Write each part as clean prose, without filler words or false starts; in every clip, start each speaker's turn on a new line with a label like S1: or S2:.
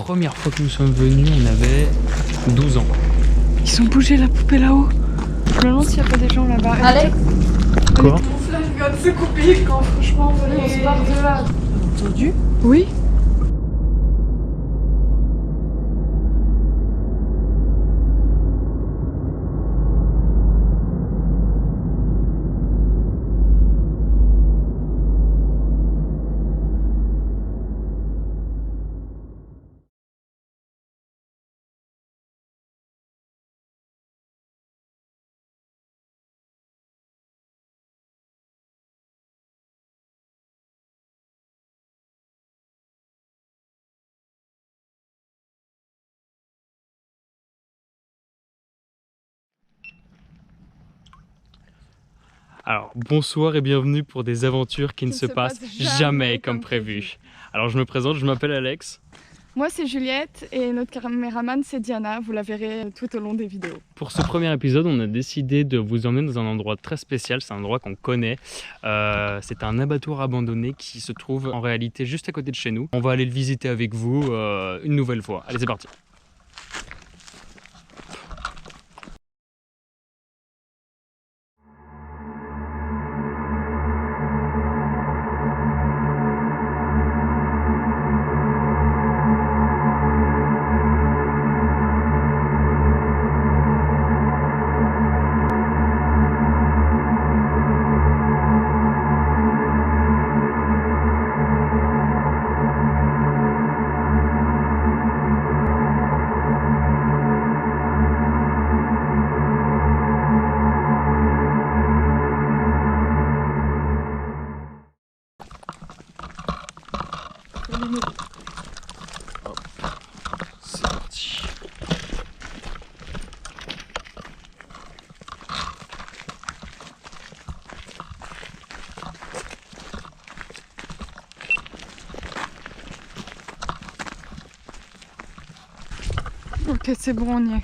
S1: première fois que nous sommes venus, on avait 12 ans.
S2: Ils ont bougé la poupée là-haut. Je me demande s'il n'y a pas des gens là-bas.
S3: Alex,
S1: Quoi?
S2: Mon flash vient de se couper quand franchement on se barre de là.
S3: entendu?
S2: Oui.
S1: Alors, bonsoir et bienvenue pour des aventures qui ne se passent jamais comme prévu. Alors, je me présente, je m'appelle Alex.
S2: Moi c'est Juliette et notre caméraman c'est Diana, vous la verrez tout au long des vidéos.
S1: Pour ce premier épisode, on a décidé de vous emmener dans un endroit très spécial, c'est un endroit qu'on connaît. C'est un abattoir abandonné qui se trouve en réalité juste à côté de chez nous. On va aller le visiter avec vous une nouvelle fois. Allez, c'est parti. C'est parti.
S2: Ok c'est bon on y est.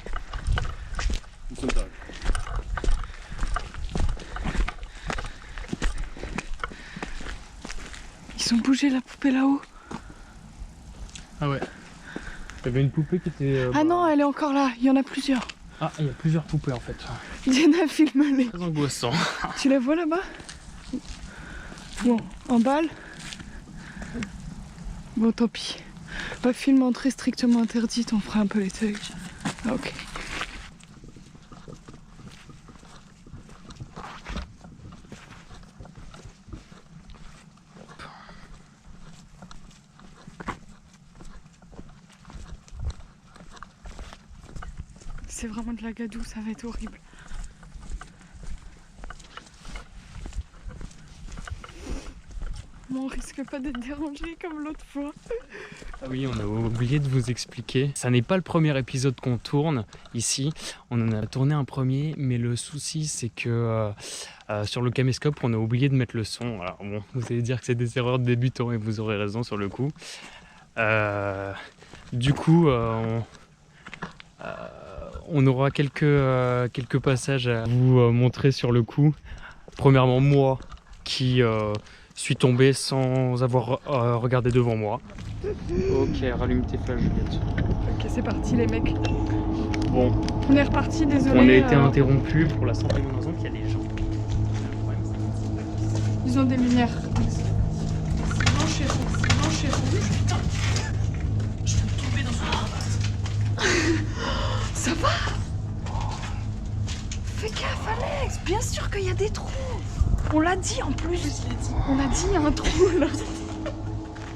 S2: Ils ont bougé la poupée là-haut.
S1: Ah ouais. Il y avait une poupée qui était...
S2: Ah non elle est encore là, il y en a plusieurs.
S1: Ah, il y a plusieurs poupées en fait.
S2: Diana filme-les.
S1: Très angoissant.
S2: Tu la vois là-bas? Bon, en balle. Bon, tant pis. Pas film entrée strictement interdite, on fera un peu les feuilles. Ah, ok. C'est vraiment de la gadoue, ça va être horrible. Bon, on risque pas d'être dérangé comme l'autre fois.
S1: Ah oui, on a oublié de vous expliquer. Ça n'est pas le premier épisode qu'on tourne ici. On en a tourné un premier, mais le souci c'est que sur le caméscope, on a oublié de mettre le son. Alors bon, vous allez dire que c'est des erreurs de débutants et vous aurez raison sur le coup. Du coup, on aura quelques passages à vous montrer sur le coup. Premièrement, moi qui suis tombé sans avoir regardé devant moi. Ok, rallume tes flashs, Juliette.
S2: Ok, c'est parti les mecs.
S1: Bon,
S2: On est reparti, désolé.
S1: on a été interrompu pour la simple et bonne raison qu'il y a des gens.
S2: Ils ont des lumières. Blanche et rouge. Blanche et rouge. Putain. Je vais tomber dans une Ça va? Fais gaffe Alex, bien sûr qu'il y a des trous. On l'a dit en plus. On a dit il y a un trou là.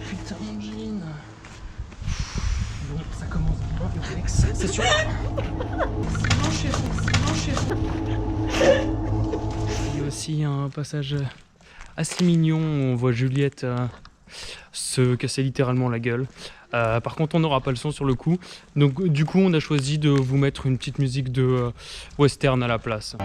S1: Putain, mon jean. Bon, ça commence bien, Alex, c'est sûr.
S2: Blanche et rouge. Blanche et rouge.
S1: Il y a aussi un passage assez mignon où on voit Juliette se casser littéralement la gueule. Par contre, on n'aura pas le son sur le coup. Donc, du coup, on a choisi de vous mettre une petite musique de western à la place.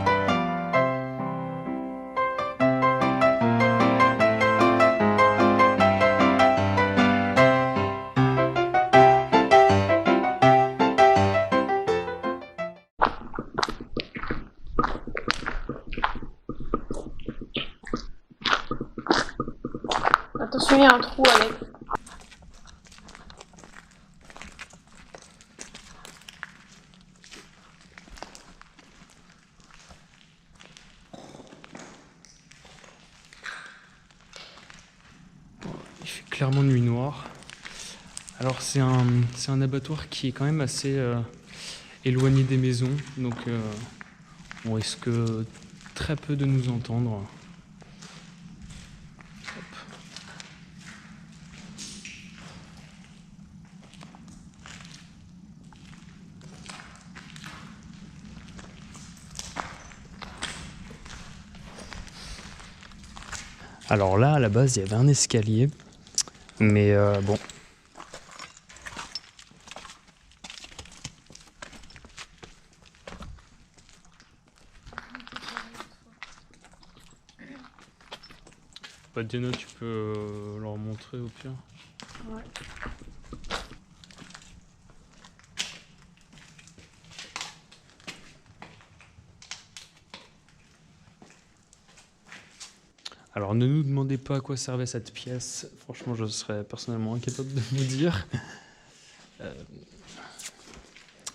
S3: Attention, il y a un trou, Alex.
S1: clairement nuit noire. Alors c'est un abattoir qui est quand même assez éloigné des maisons, donc on risque très peu de nous entendre. Hop. Alors là, à la base, il y avait un escalier, mais bon. Bah, Diana, tu peux leur montrer au pire.
S2: Ouais.
S1: Alors ne nous demandez pas à quoi servait cette pièce, franchement je serais personnellement incapable de vous dire.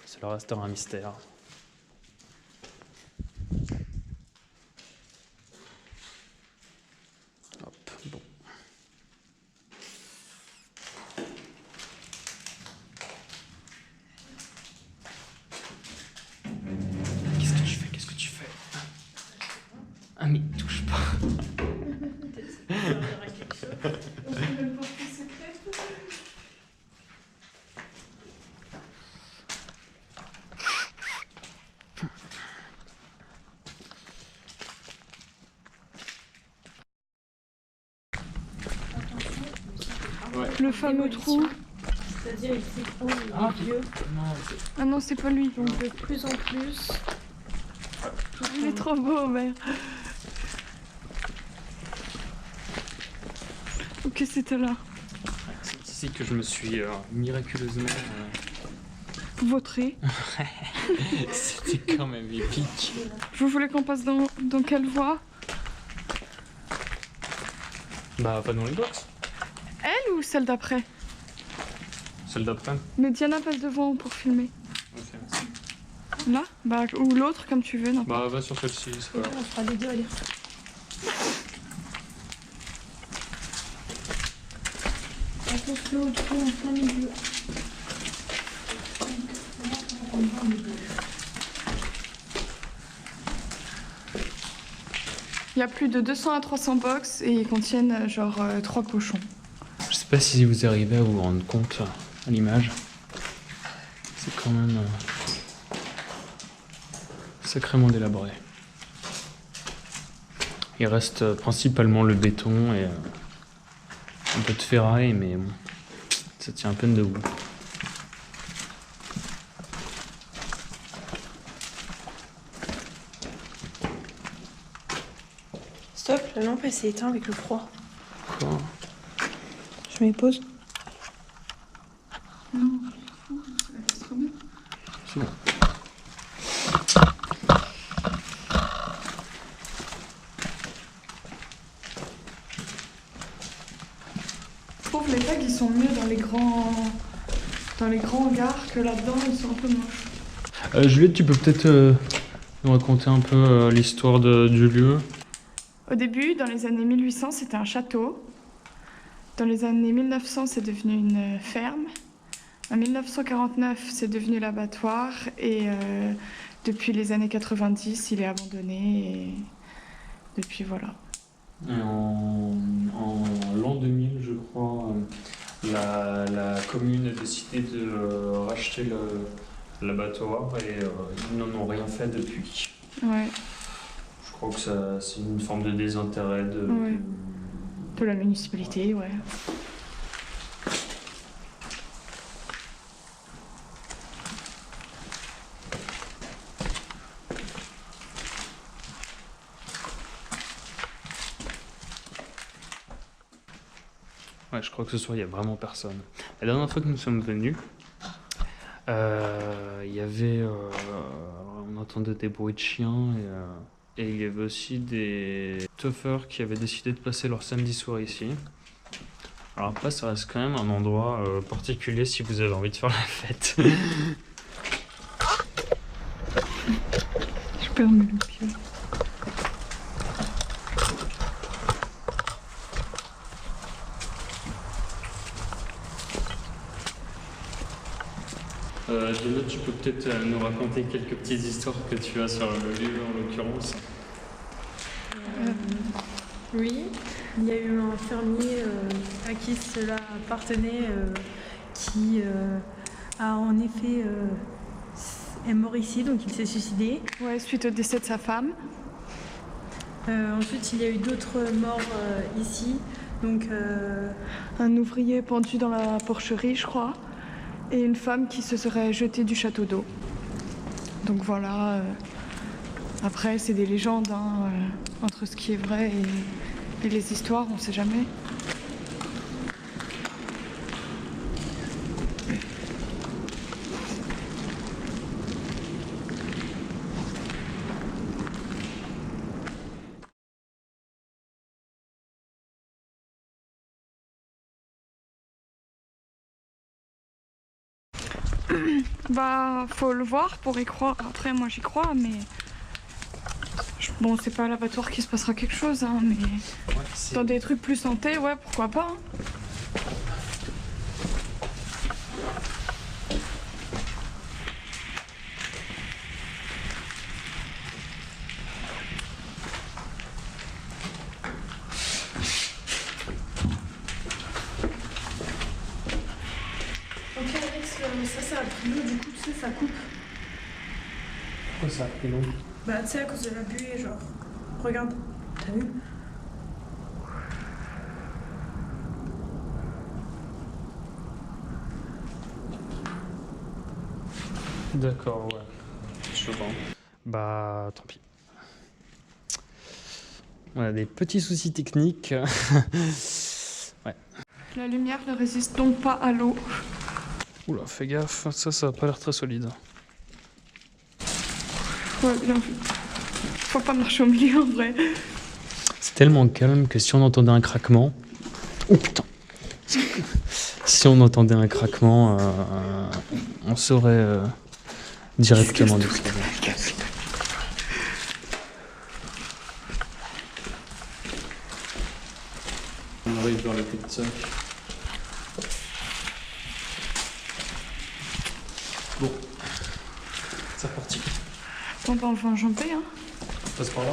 S1: Cela restera un mystère. Hop, bon. Qu'est-ce que tu fais? Qu'est-ce que tu fais? Ah mais touche pas.
S2: Le fameux trou.
S3: C'est-à-dire il s'écroule, il est vieux.
S2: Ah non, c'est pas lui.
S3: Donc de plus en plus.
S2: Il est trop beau, merde. Ok, c'était là.
S1: C'est ici que je me suis miraculeusement...
S2: Vautré.
S1: C'était quand même épique.
S2: Vous voulez qu'on passe dans quelle voie?
S1: Bah pas dans les box.
S2: Elle ou celle d'après?
S1: Celle d'après.
S2: Mais Diana passe devant pour filmer.
S1: Ok.
S2: Là? Bah, ou l'autre, comme tu veux, non?
S1: Bah va sur celle-ci, c'est pas grave.
S3: On fera les deux, allez. Attention, le trou en plein milieu.
S2: Il y a plus de 200 à 300 box et ils contiennent genre 3 cochons.
S1: Je sais pas si vous arrivez à vous rendre compte à l'image. C'est quand même sacrément délabré. Il reste principalement le béton et un peu de ferraille, mais bon, ça tient à peine debout.
S3: Stop, la lampe elle s'est éteinte avec le froid.
S1: Quoi?
S3: Je mets pause.
S2: Non,
S1: C'est bon.
S2: je trouve les tags ils sont mieux dans les grands hangars que là-dedans ils sont un peu moches.
S1: Juliette, tu peux peut-être nous raconter un peu l'histoire du lieu?
S2: Au début, dans les années 1800, c'était un château. Dans les années 1900, c'est devenu une ferme. En 1949, c'est devenu l'abattoir. Et depuis les années 90, il est abandonné. Et depuis, voilà.
S1: En l'an 2000, je crois, la commune a décidé de racheter l'abattoir et ils n'en ont rien fait depuis.
S2: Ouais,
S1: Je crois que c'est une forme de désintérêt
S2: Ouais. de la municipalité, ouais.
S1: Ouais, je crois que ce soir, il n'y a vraiment personne. La dernière fois que nous sommes venus, il y avait... on entendait des bruits de chiens et il y avait aussi des toughers qui avaient décidé de passer leur samedi soir ici. Alors après, ça reste quand même un endroit particulier si vous avez envie de faire la fête.
S2: Je perds le pied.
S1: Diana, tu peux peut-être nous raconter quelques petites histoires que tu as sur le lieu en l'occurrence.
S3: Oui, il y a eu un fermier à qui cela appartenait qui a en effet est mort ici, donc il s'est suicidé.
S2: Ouais, suite au décès de sa femme.
S3: Ensuite, il y a eu d'autres morts ici. Donc,
S2: Un ouvrier pendu dans la porcherie, je crois. Et une femme qui se serait jetée du château d'eau. Donc voilà. Après, c'est des légendes, hein, entre ce qui est vrai et les histoires, on sait jamais. Bah, faut le voir pour y croire. Après, moi j'y crois, mais. Bon, c'est pas à l'abattoir qu'il se passera quelque chose, hein, mais.
S1: Ouais,
S2: Dans des trucs plus santé, ouais, pourquoi pas. Hein.
S3: ok, Alex, ça a pris l'eau, du coup, tu sais, ça coupe.
S1: Pourquoi ça a pris long?
S3: Bah, tu sais, à cause de la buée, genre. Regarde, t'as vu?
S1: D'accord, ouais. Je vois. Bah, tant pis. On a des petits soucis techniques. Ouais.
S2: La lumière ne résiste donc pas à l'eau.
S1: Oula, fais gaffe, ça a pas l'air très solide.
S2: Ouais, bien vu. Faut pas marcher au milieu en vrai.
S1: C'est tellement calme que si on entendait un craquement... Oh putain! Si on entendait un craquement, on saurait directement de ce qu'il y avait. On arrive vers le cul-de-sac. Bon, c'est reparti.
S2: Bon, bah, on va enjamber, hein.
S1: On passe par là.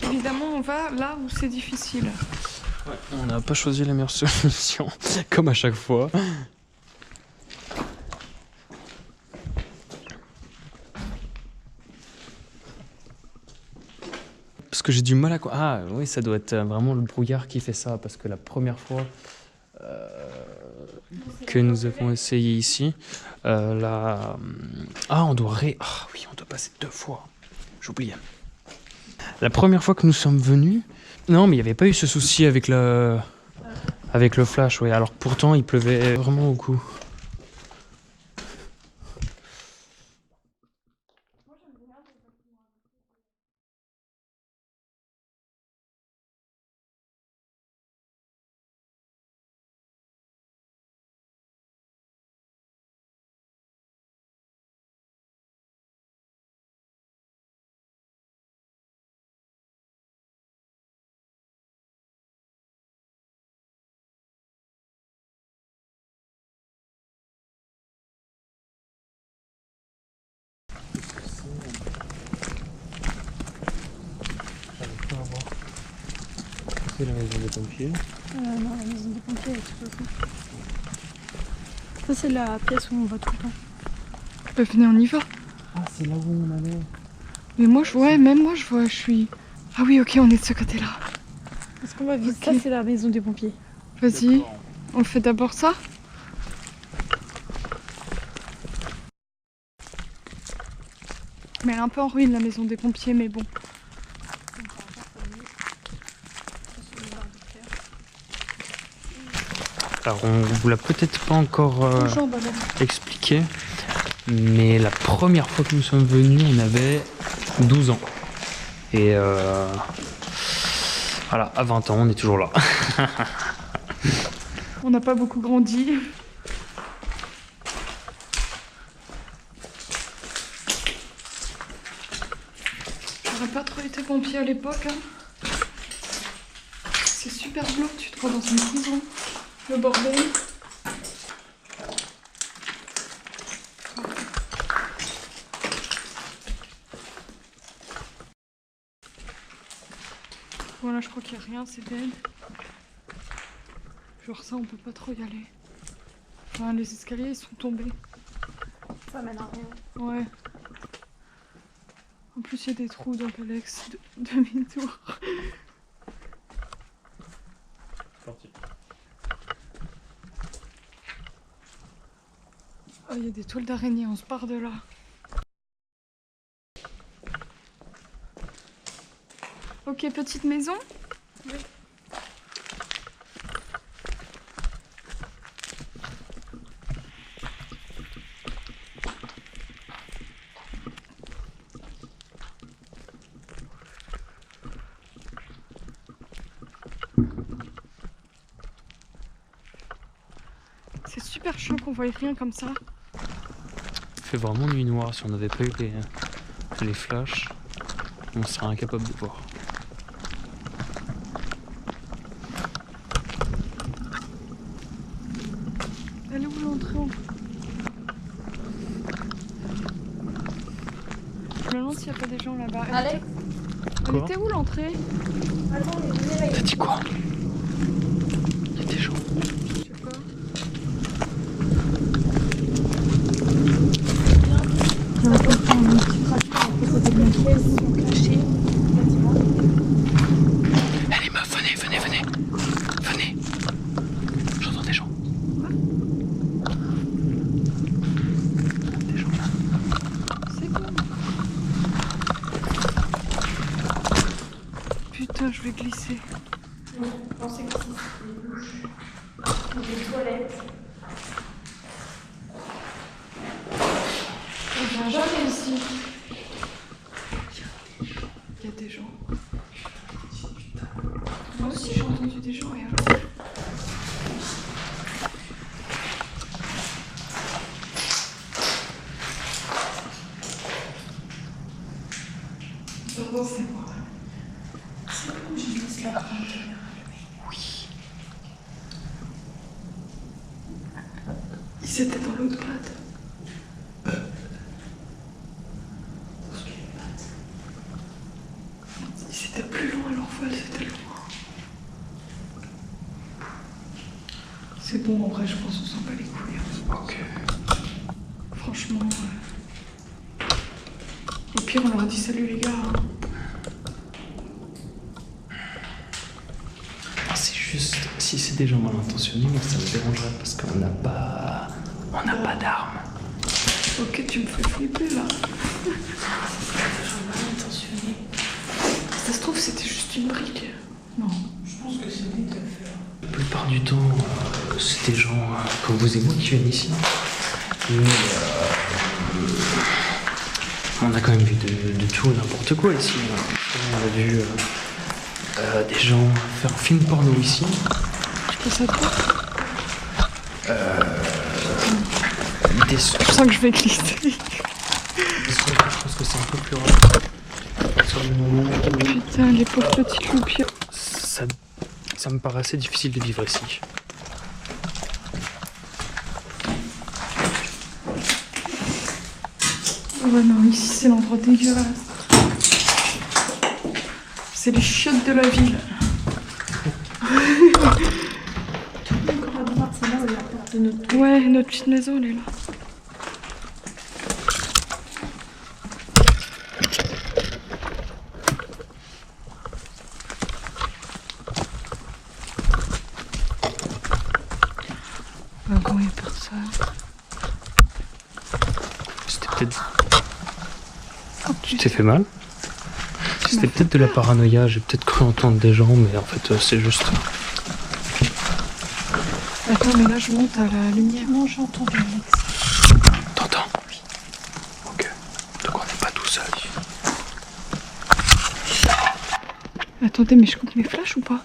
S2: Évidemment, on va là où c'est difficile.
S1: Ouais, on n'a pas choisi la meilleure solution, comme à chaque fois. Parce que j'ai du mal à... Ah oui, ça doit être vraiment le brouillard qui fait ça, parce que la première fois que nous avons essayé ici, Ah, on doit Ah oui, on doit passer 2 fois. J'oubliais. La première fois que nous sommes venus... Non, mais il n'y avait pas eu ce souci avec le flash, oui. Alors pourtant, il pleuvait vraiment beaucoup. C'est la maison des pompiers.
S3: Non, la maison des pompiers, de toute façon. Ça, c'est la pièce où on va tout le temps.
S2: Bah, venez, on y va.
S1: Ah, c'est là où on allait.
S2: Mais moi, même moi, je vois, je suis. Ah oui, ok, on est de ce côté-là.
S3: Est-ce qu'on va visiter?
S2: Ok.
S3: Ça, c'est la maison des pompiers.
S2: Vas-y, on fait d'abord ça. Mais elle est un peu en ruine, la maison des pompiers, mais bon.
S1: Alors, on vous l'a peut-être pas encore expliqué, mais la première fois que nous sommes venus, on avait 12 ans. Et voilà, à 20 ans, on est toujours là.
S2: On n'a pas beaucoup grandi. J'aurais pas trop été pompier à l'époque. Hein. C'est super super glauque, tu te crois dans une prison. Le bordel. Voilà, je crois qu'il n'y a rien, c'est dead. Genre ça, on peut pas trop y aller. Enfin, les escaliers, ils sont tombés.
S3: Ça mène à rien.
S2: Ouais. En plus, il y a des trous, donc Alex, demi-tour.
S1: Parti.
S2: Oh, il y a des toiles d'araignée, on se part de là. Ok, petite maison.
S3: Oui.
S2: C'est super chiant qu'on voie rien comme ça.
S1: Il fait vraiment nuit noire. Si on n'avait pas eu les flashs, on serait incapable de voir.
S2: Elle est où l'entrée? Je me demande s'il n'y a pas des gens là-bas.
S3: Alex,
S2: Elle était où l'entrée?
S3: attendez, venez là.
S1: T'as dit quoi? Il y a des gens.
S2: Je sais pas.
S1: Allez meuf, venez. Venez. J'entends des gens. Des gens là.
S2: C'est bon. Putain, je vais glisser.
S3: Je pensais que c'était des douches ou des toilettes.
S2: On vient jamais ici. Il y a des gens. Moi aussi j'ai entendu des gens et alors. Pardon, c'est moi. C'est bon, je laisse la prendre. Oui. Ils étaient dans l'autre patte. C'était plus loin, leur vol, c'était loin. C'est bon, en vrai, je pense qu'on s'en bat les couilles.
S1: Ok.
S2: Franchement, au pire, on leur a dit salut les gars.
S1: C'est juste, si c'est des gens mal intentionnés, moi ça me dérangerait parce qu'on n'a pas d'armes.
S2: Ok, tu me fais flipper là.
S3: Des gens mal intentionnés.
S2: Ça se trouve, c'était juste une brique. Non.
S3: Je pense que c'est des teufs.
S1: La plupart du temps, c'est des gens comme vous et moi qui viennent ici. Mais on a quand même vu de tout, n'importe quoi ici. On a vu des gens faire un film porno ici.
S2: Je pense à toi.
S1: Des sons,
S2: Je sens que je vais glisser.
S1: je pense que c'est un peu plus rare. Sur le moment où
S2: Putain, les pauvres petites loupières.
S1: ça me paraît assez difficile de vivre ici.
S2: Ouais, non, ici c'est l'endroit dégueulasse. C'est les chiottes de la ville.
S3: Encore à droite, c'est là où il y a la porte de notre.
S2: Ouais, notre petite maison, elle est là. Quand il y a personne.
S1: C'était peut-être... Tu t'es fait mal? C'était peut-être de la paranoïa, j'ai peut-être cru entendre des gens, mais en fait c'est juste...
S2: Attends, mais là je monte à la lumière.
S3: Non, j'ai entendu Alex.
S1: T'entends? Oui. Ok. Donc on n'est pas tout seul.
S2: Attendez, mais je coupe mes flashs ou pas?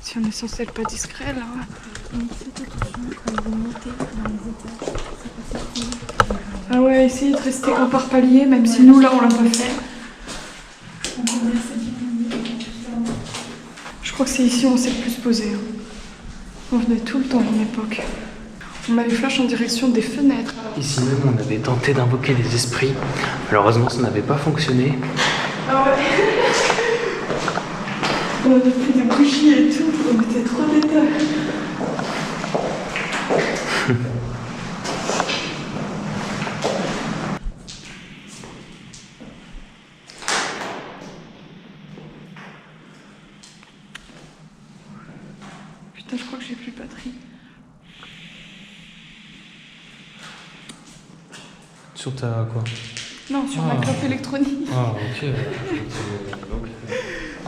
S2: Si on est censé être pas discret là.
S3: Mais faites attention quand vous montez dans les étages. Ça passe
S2: Ah ouais, essayez de rester un par palier, même si nous là on l'a pas fait. Je crois que c'est ici où on s'est le plus posé. Hein. On venait tout le temps à mon époque. On met les flashs en direction des fenêtres.
S1: Ici même, on avait tenté d'invoquer les esprits. Malheureusement, ça n'avait pas fonctionné.
S2: Ah ouais. On avait pris des bougies et tout, on était trop détaillés. Putain, je crois que j'ai plus de batterie.
S1: Sur ta quoi?
S2: Non, sur ma clope électronique.
S1: Ah, ok.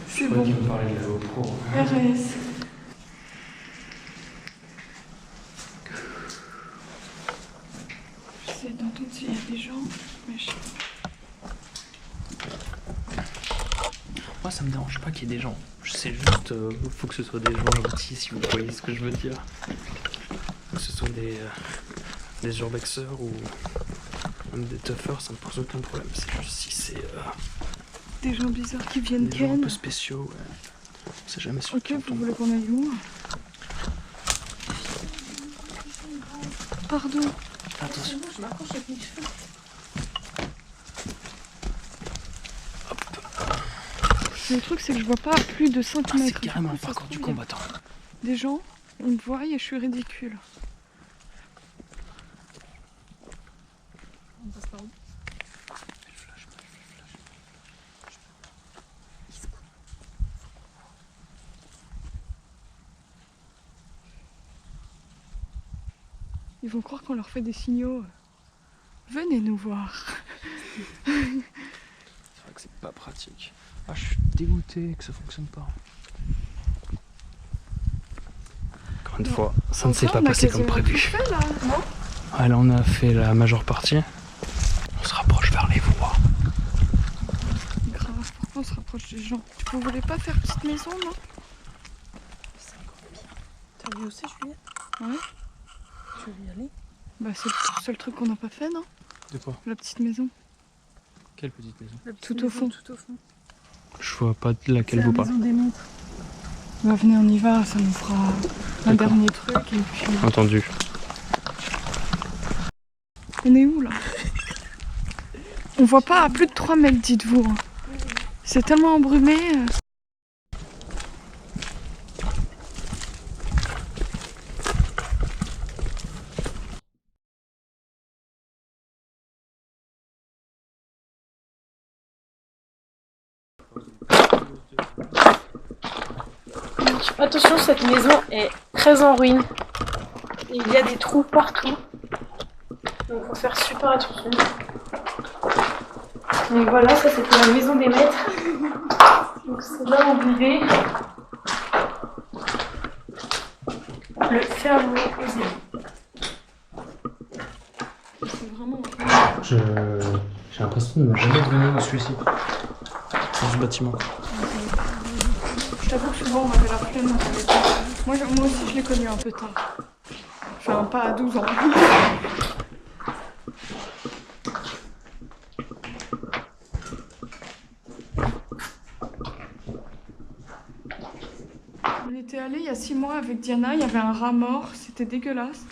S2: C'est bon.
S1: Tu me parlais de la GoPro.
S2: RS. J'essaie d'entendre s'il y a des gens, mais je sais pas.
S1: Moi, ça me dérange pas qu'il y ait des gens. C'est juste, faut que ce soit des gens gentils, si vous voyez ce que je veux dire. Que ce soit des urbexeurs ou même des toughers, ça me pose aucun problème. C'est juste si c'est
S2: Des gens bizarres qui viennent
S1: des gens un
S2: ken.
S1: peu spéciaux, ouais. On sait jamais sur
S2: Ok,
S1: qui on
S2: vous
S1: tombe.
S2: voulez qu'on aille où? Pardon.
S1: Attention.
S3: Je m'accroche avec mes cheveux.
S2: Le truc, c'est que je vois pas à plus de 5
S1: Ah,
S2: mètres.
S1: c'est carrément un
S2: Du coup, ça se
S1: parcours du
S2: trouve, il y a
S1: combattant.
S2: Des gens, ils me voient et je suis ridicule.
S3: On passe par où?
S2: Ils vont croire qu'on leur fait des signaux. Venez nous voir.
S1: C'est vrai que c'est pas pratique. Ah, je suis dégoûté que ça fonctionne pas. Encore une fois, ça ne s'est pas passé comme prévu.
S2: Fait, là, non?
S1: Ouais, là on a fait la majeure partie. On se rapproche vers les voies.
S2: Grave, pourquoi on se rapproche des gens? Vous voulez pas faire petite maison, non?
S3: T'as vu aussi, Juliette?
S2: Ouais.
S3: Tu veux y aller?
S2: Bah c'est le seul truc qu'on n'a pas fait, non?
S1: De quoi?
S2: La petite maison.
S1: Quelle petite maison?
S2: Tout au fond.
S3: Tout au fond.
S1: Je vois pas de laquelle
S3: C'est
S1: vous
S3: la
S1: parlez.
S3: maison des maîtres.
S2: Bah venez, on y va, ça nous fera un
S1: D'accord.
S2: dernier truc et puis...
S1: Entendu.
S2: On est où là? On voit pas à plus de 3 mètres, dites-vous. Hein. C'est tellement embrumé.
S3: Attention, cette maison est très en ruine. Il y a des trous partout. Donc faut faire super attention. Donc voilà, ça c'était la maison des maîtres. Donc c'est là où on vivait. Le fermier posé.
S2: C'est vraiment...
S1: J'ai l'impression de ne jamais venir dans celui-ci. Dans ce bâtiment.
S2: Je t'avoue que souvent on avait la flemme. On savait pas. Moi aussi je l'ai connu un peu tard. Enfin pas à 12 ans. On était allé il y a 6 mois avec Diana, il y avait un rat mort, c'était dégueulasse.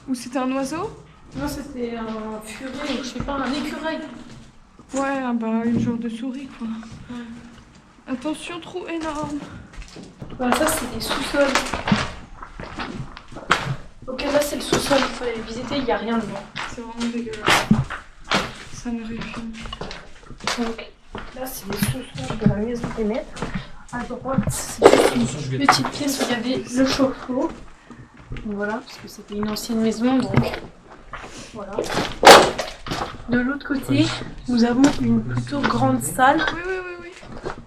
S2: Ou c'était un oiseau?
S3: Non, c'était un furet, je sais pas, un écureuil.
S2: Ouais, bah une genre de souris quoi. Ouais. Attention, trou énorme.
S3: Voilà, ça c'est des sous-sols. Ok, là c'est le sous-sol, il faut aller visiter, il n'y a rien dedans.
S2: C'est vraiment dégueulasse. Ça me répugne.
S3: Donc là c'est les sous-sols de la maison des maîtres. À droite, c'est une petite pièce où il y avait le chauffe-eau. Donc voilà, parce que c'était une ancienne maison, donc voilà. De l'autre côté, nous avons une plutôt grande salle.
S2: Oui.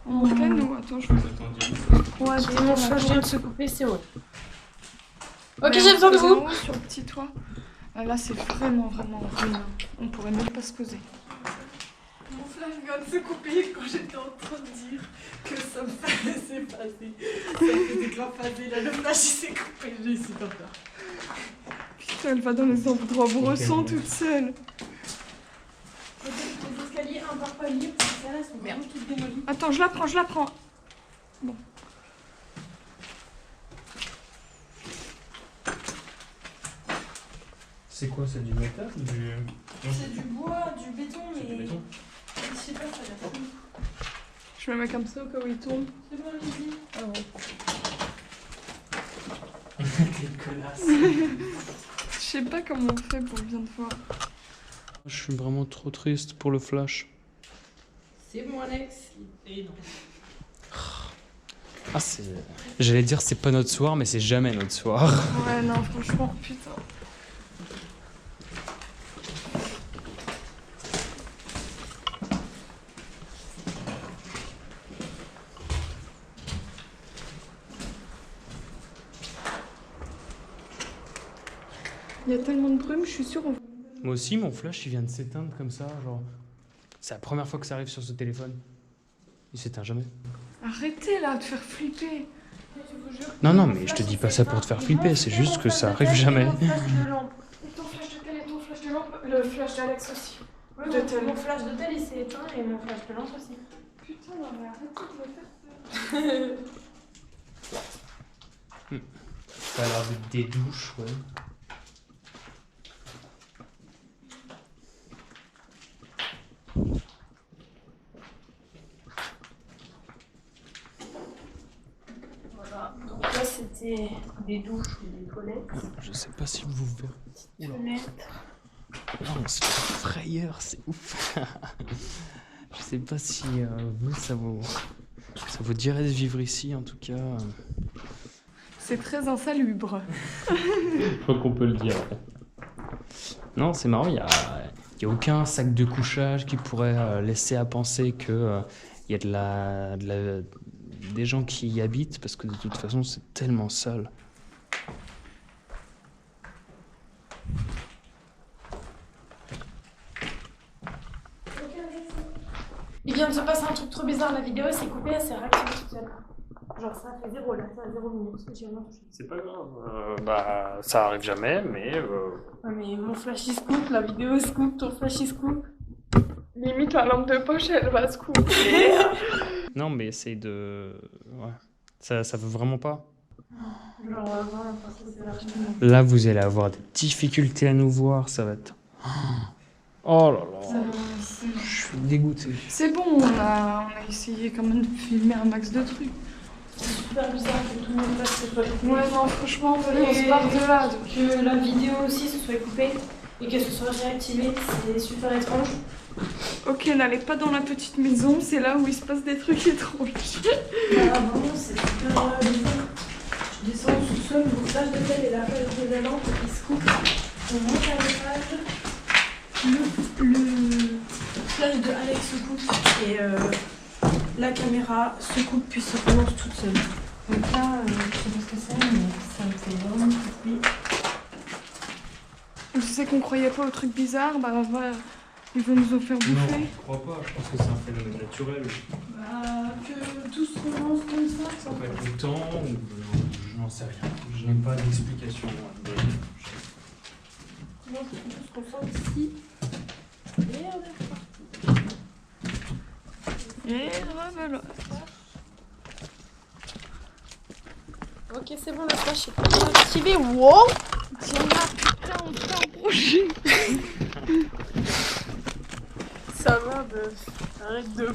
S2: On fait nous, attends, je vais...
S3: Ouais, c'est mon chat vient de se couper, c'est horrible. Ok,
S2: Mais
S3: j'ai besoin de
S2: on se
S3: vous.
S2: pose en haut, sur le petit toit. Là, c'est vraiment en ruine. On pourrait même pas se poser.
S4: Mon flash vient de se couper quand j'étais en train de dire que ça me faisait passer. Ça me faisait grave passer. Là, le flash il s'est coupé, j'ai super peur.
S2: Elle va dans les endroits brossants toute seule.
S3: Les escaliers un par palier, parce que celles-là sont vraiment toutes démolies.
S2: Attends, je la prends. Bon.
S1: C'est quoi, c'est du métal ou du...
S3: C'est du bois, du béton,
S1: C'est du
S3: mais
S1: béton.
S3: je sais pas, ça a l'air fou.
S2: Je me mets comme ça au cas où il tombe.
S3: C'est bon, allez-y.
S2: Ah ouais.
S1: Quelle connasse.
S2: Je sais pas comment on fait pour bien te voir.
S1: Je suis vraiment trop triste pour le flash.
S3: C'est bon, Alex. Et non.
S1: Ah, c'est... J'allais dire c'est pas notre soir, mais c'est jamais notre soir.
S2: Ouais, non, franchement, putain. Il y a tellement de brume, je suis sûre.
S1: Moi aussi, mon flash, il vient de s'éteindre comme ça, genre... C'est la première fois que ça arrive sur ce téléphone. Il s'éteint jamais.
S2: Arrêtez là de faire flipper.
S1: Non, mais je te dis pas ça pour te faire flipper, c'est juste que ça arrive jamais.
S2: Et ton flash de tel et ton flash de lampe, le flash d'Alex aussi.
S3: Oui,
S2: De tel.
S3: mon flash de tel il s'est éteint et mon flash de lampe aussi.
S2: Putain, non mais arrêtez de me faire ça.
S1: Ça a l'air d'être des douches, ouais.
S3: Voilà, donc là c'était des douches ou des toilettes.
S1: Je sais pas si vous verrez. Oula.
S3: Toilettes.
S1: Non, on se fait une frayeur, c'est ouf. Je sais pas si vous, ça vous dirait de vivre ici, en tout cas.
S2: C'est très insalubre.
S1: Je crois qu'on peut le dire. Non, c'est marrant, il y a aucun sac de couchage qui pourrait laisser à penser que il y a des gens qui y habitent, parce que de toute façon, c'est tellement sale.
S3: Il vient de se passer un truc trop bizarre, la vidéo s'est coupée, elle s'est réactivée toute seule. Genre ça fait 0 là, ça a 0 minutes, j'ai rien touché.
S1: C'est pas grave. Ça arrive jamais, mais...
S3: Ouais mais mon flash il se coupe, la vidéo se coupe, ton flash il se coupe.
S2: Limite la lampe de poche, elle va se couper.
S1: Non, mais essaye de... Ouais. Ça veut vraiment pas.
S3: Genre vraiment, parce que c'est largement.
S1: Là, vous allez avoir des difficultés à nous voir, ça va être... Oh là là, je suis dégoûté.
S2: C'est bon, on a essayé quand même de filmer un max de trucs.
S3: C'est super bizarre que tout le monde fasse ses toilettes.
S2: Ouais, non, franchement, on se barre de là. Donc.
S3: Que la vidéo aussi se soit coupée et qu'elle se soit réactivée, c'est super étrange.
S2: Ok, n'allez pas dans la petite maison, c'est là où il se passe des trucs étranges.
S3: Vraiment, c'est super bizarre. Je descends au sous-sol, mon flash de tel et la flash de la lampe qui se coupe. On monte à l'étage. Le flash de Alex se coupe et la caméra se coupe puis se relance toute seule. Donc là, je sais pas ce que c'est, mais ça me fait vraiment couper.
S2: Tu sais qu'on croyait pas aux trucs bizarres, bah voilà, ils vont nous en faire bouffer.
S1: Non, je crois pas, je pense que c'est un phénomène naturel.
S3: Bah, que tout se relance comme ça.
S1: Ça peut être le temps, ou... je n'en sais rien. Je n'ai pas d'explication.
S3: Moi, je trouve qu'on sort ici. Et on est reparti.
S2: Et voilà.
S3: Ok, c'est bon, le flash est activé. Wow!
S2: Tiens là, putain, on s'est approché.
S3: Ça va, meuf. Arrête de.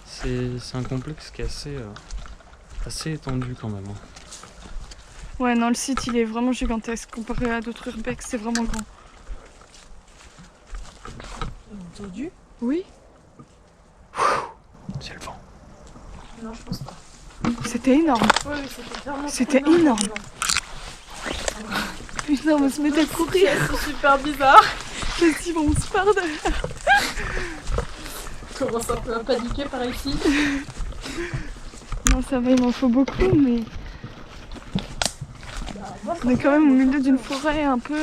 S1: C'est un complexe qui est assez étendu quand même.
S2: Ouais, non, le site il est vraiment gigantesque comparé à d'autres urbex, c'est vraiment grand.
S3: Entendu?
S2: Oui,
S1: C'est le vent.
S3: Non, je pense pas.
S2: c'était énorme.
S3: Oui, c'était vraiment.
S2: C'était énorme. Putain, on se met à courir.
S3: C'est super bizarre.
S2: Vas-y, on se part derrière.
S3: Comment ça peut paniquer par ici?
S2: Non, ça va, il m'en faut beaucoup, mais on est quand même au milieu d'une forêt un peu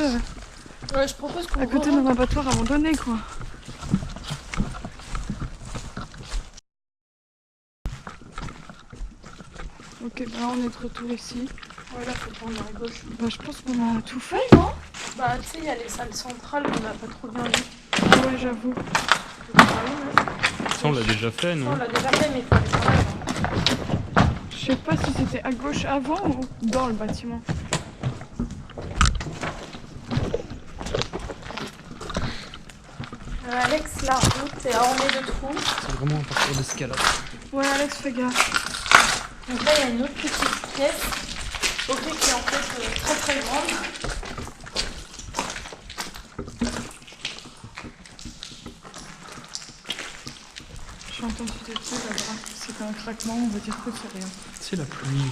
S3: Ouais, je propose qu'on
S2: à côté d'un abattoir abandonné, quoi. Ok, ben là on est de retour ici.
S3: Ouais, là, faut prendre à gauche.
S2: Bah, je pense qu'on a tout fait.
S3: Bah, tu sais, il y a les salles centrales qu'on n'a pas trop bien vues.
S2: Ah ouais, j'avoue.
S1: Ça, on l'a déjà fait, non?
S3: On l'a déjà fait, mais il faut aller par là.
S2: Je sais pas si c'était à gauche avant ou dans le bâtiment.
S3: Alex, la route est ornée de trous.
S1: C'est vraiment un parcours d'escalade.
S2: Ouais, Alex, fais gaffe.
S3: Donc là, il y a une autre petite pièce. Ok, qui est en fait très très grande.
S2: J'ai entendu des trucs là-bas. C'est un craquement, on va dire que c'est rien.
S1: C'est la pluie.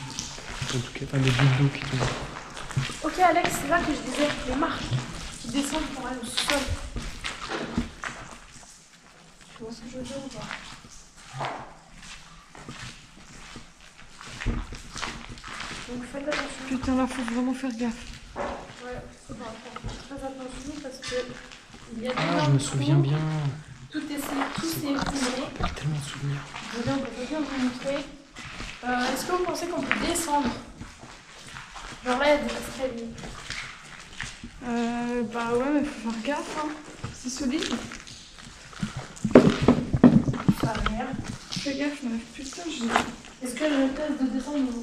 S1: En tout cas, enfin, des gouttes d'eau qui tombent.
S3: Ok, Alex, c'est là que je disais les marches qui descendent pour aller au sol. Tu vois ce que je veux dire ou pas? Donc faites attention.
S2: Putain, là, faut vraiment faire gaffe.
S3: Ouais, c'est bon, très attention parce que il y a des
S1: Ah, je me souviens bien.
S3: Tout s'est effondré.
S1: Tellement de souvenirs.
S3: Je viens de vous montrer. Est-ce que vous pensez qu'on peut descendre? Genre là, il y a des escaliers.
S2: Bah ouais, mais faut faire gaffe, hein. C'est solide.
S3: Ça a l'air.
S2: Fais gaffe, mais putain,
S3: Est-ce que je teste de descendre ou...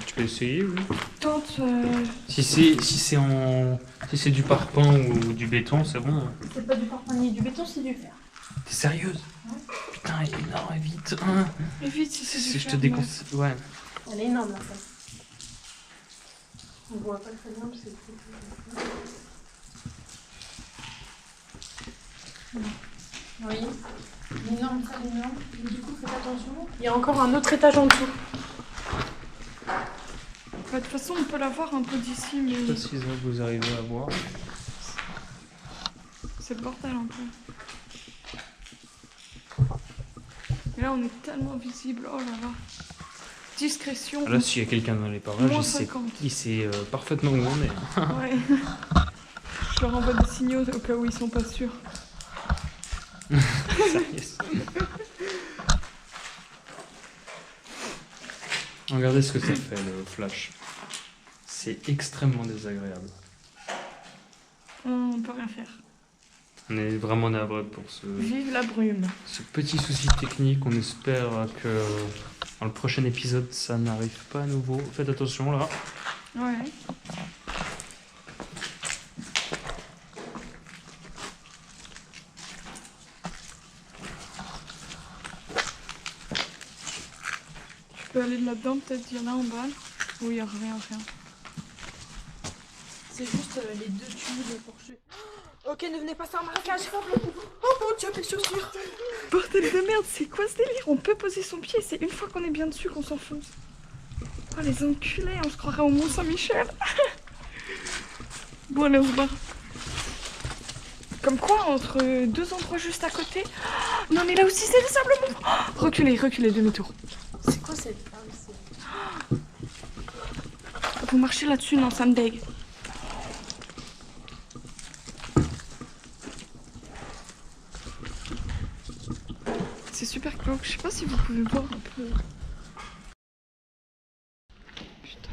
S1: Tu peux essayer, oui.
S2: tente.
S1: Si c'est du parpaing ou du béton, c'est bon.
S3: C'est pas du parpaing ni du béton, c'est du fer.
S1: T'es sérieuse?
S3: Ouais.
S1: Putain, elle est énorme, vite. Hein.
S2: Et vite, si c'est
S1: Si
S2: du
S1: je te
S2: fer,
S1: déconseille. Ouais.
S3: Elle est énorme la face. On voit pas très bien parce que c'est... Oui, une énorme salle énorme. Et du coup, faites attention. Il y a encore un autre étage en dessous.
S2: Bah, de toute façon, on peut la voir un peu d'ici, mais
S1: Je sais pas si ça vous arrivez à voir.
S2: c'est le bordel un peu. Et là, on est tellement visible. Oh là là. Discrétion.
S1: Là, s'il y a quelqu'un dans les parages,
S2: Moins
S1: il sait,
S2: 50.
S1: il sait parfaitement où on est.
S2: Ouais. Je leur envoie des signaux au cas où ils sont pas sûrs.
S1: Regardez ce que ça fait le flash. C'est extrêmement désagréable.
S2: On peut rien faire.
S1: On est vraiment navré pour
S2: Vive la brume.
S1: ce petit souci technique. On espère que dans le prochain épisode ça n'arrive pas à nouveau. Faites attention là.
S2: Ouais. Tu peux aller là-dedans, peut-être il y en a en bas. Oui, il n'y a rien.
S3: C'est juste les deux tuyaux de Porsche. Ok, ne venez pas, c'est un marécage. Oh mon dieu, mes chaussures.
S2: Bordel de merde, c'est quoi ce délire? On peut poser son pied, c'est une fois qu'on est bien dessus qu'on s'enfonce. Oh les enculés, on se croirait au Mont-Saint-Michel. Bon allez, on se barre. Comme quoi, entre deux endroits juste à côté... Oh, non mais là aussi c'est le sable mou. Oh, reculez, demi-tour.
S3: C'est quoi cette femme?
S2: Vous marchez là-dessus, non, ça me dégue. C'est super glauque, je sais pas si vous pouvez voir un peu. Putain.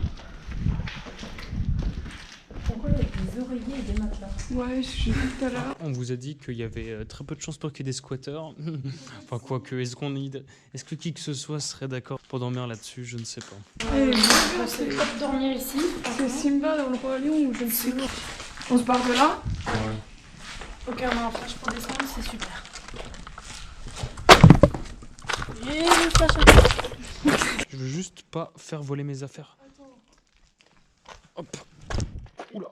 S3: Pourquoi il y a des oreillers et des matelas?
S2: Ouais, j'ai vu tout à l'heure.
S1: On vous a dit qu'il y avait très peu de chances pour qu'il y ait des squatteurs. Enfin quoique, est-ce que qui que ce soit serait d'accord pour dormir là-dessus? Je ne sais pas.
S3: C'est pas de dormir ici.
S2: C'est Simba dans le Roi Lion ou je ne sais pas. On se barre de là?
S1: Ouais.
S3: Ok, on a un flash pour descendre, c'est super. Et le flash.
S1: Je veux juste pas faire voler mes affaires. Hop. Oula.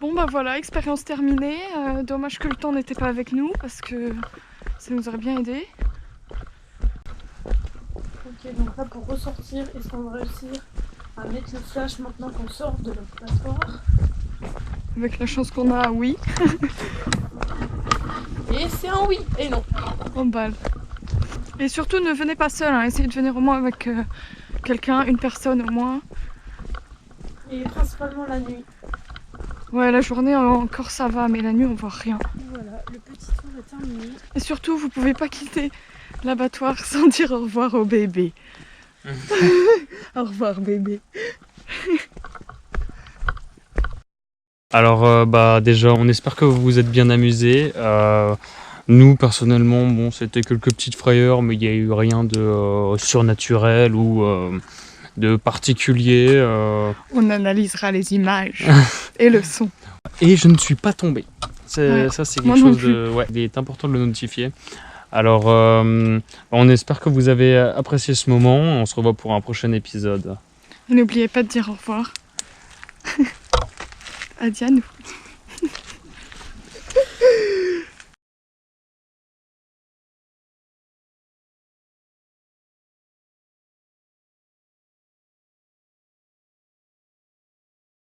S2: Bon bah voilà, expérience terminée. Dommage que le temps n'était pas avec nous parce que ça nous aurait bien aidé.
S3: Ok, donc là pour ressortir, est-ce qu'on va réussir à mettre le flash maintenant qu'on sort de notre passoire?
S2: Avec la chance qu'on a, oui.
S3: Et c'est un oui et non.
S2: En balle. Et surtout ne venez pas seul, hein. Essayez de venir au moins avec quelqu'un, une personne au moins.
S3: Et principalement la nuit.
S2: Ouais, la journée encore ça va, mais la nuit on voit rien.
S3: Voilà, le petit tour est terminé.
S2: Et surtout, vous pouvez pas quitter l'abattoir sans dire au revoir au bébé. Au revoir bébé.
S1: Alors déjà, on espère que vous vous êtes bien amusés. Nous, personnellement, bon, c'était quelques petites frayeurs, mais il n'y a eu rien de surnaturel ou de particulier.
S2: On analysera les images et le son.
S1: Et je ne suis pas tombé.
S2: Ouais,
S1: ça, c'est
S2: moi
S1: quelque
S2: non
S1: chose de... Ouais, il est important de le notifier. Alors, on espère que vous avez apprécié ce moment. On se revoit pour un prochain épisode.
S2: Et n'oubliez pas de dire au revoir à Diane.